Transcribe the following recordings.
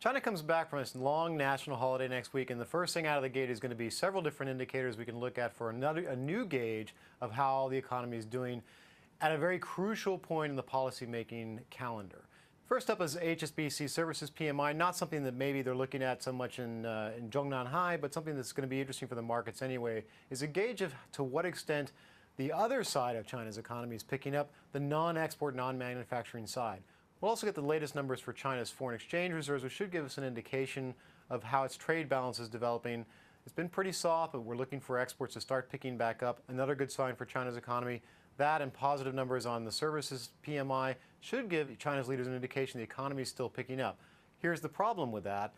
China comes back from its long national holiday next week, and the first thing out of the gate is going to be several different indicators we can look at for a new gauge of how the economy is doing at a very crucial point in the policymaking calendar. First up is HSBC Services PMI, not something that maybe they're looking at so much in Zhongnanhai, but something that's going to be interesting for the markets anyway, is a gauge of to what extent the other side of China's economy is picking up, the non-export, non-manufacturing side. We'll also get the latest numbers for China's foreign exchange reserves, which should give us an indication of how its trade balance is developing. It's been pretty soft, but we're looking for exports to start picking back up. Another good sign for China's economy. That and positive numbers on the services PMI should give China's leaders an indication the economy is still picking up. Here's the problem with that.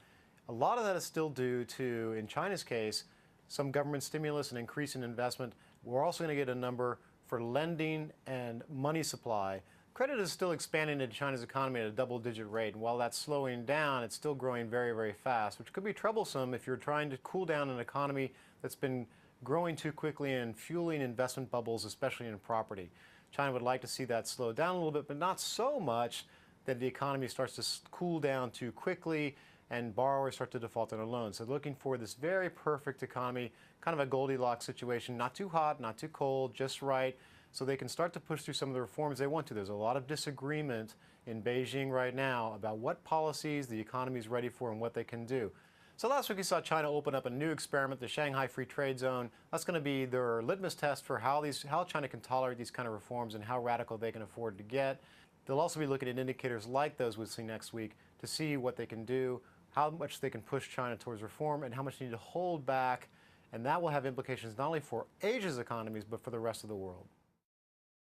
A lot of that is still due to, in China's case, some government stimulus and increase in investment. We're also going to get a number for lending and money supply. Credit is still expanding in China's economy at a double-digit rate, and while that's slowing down, it's still growing very, very fast, which could be troublesome if you're trying to cool down an economy that's been growing too quickly and fueling investment bubbles, especially in property. China would like to see that slow down a little bit, but not so much that the economy starts to cool down too quickly and borrowers start to default on their loans. So looking for this very perfect economy, kind of a Goldilocks situation, not too hot, not too cold, just right, so they can start to push through some of the reforms they want to. There's a lot of disagreement in Beijing right now about what policies the economy is ready for and what they can do. So last week we saw China open up a new experiment, the Shanghai Free Trade Zone. That's going to be their litmus test for how China can tolerate these kind of reforms and how radical they can afford to get. They'll also be looking at indicators like those we'll see next week to see what they can do, how much they can push China towards reform, and how much they need to hold back. And that will have implications not only for Asia's economies, but for the rest of the world.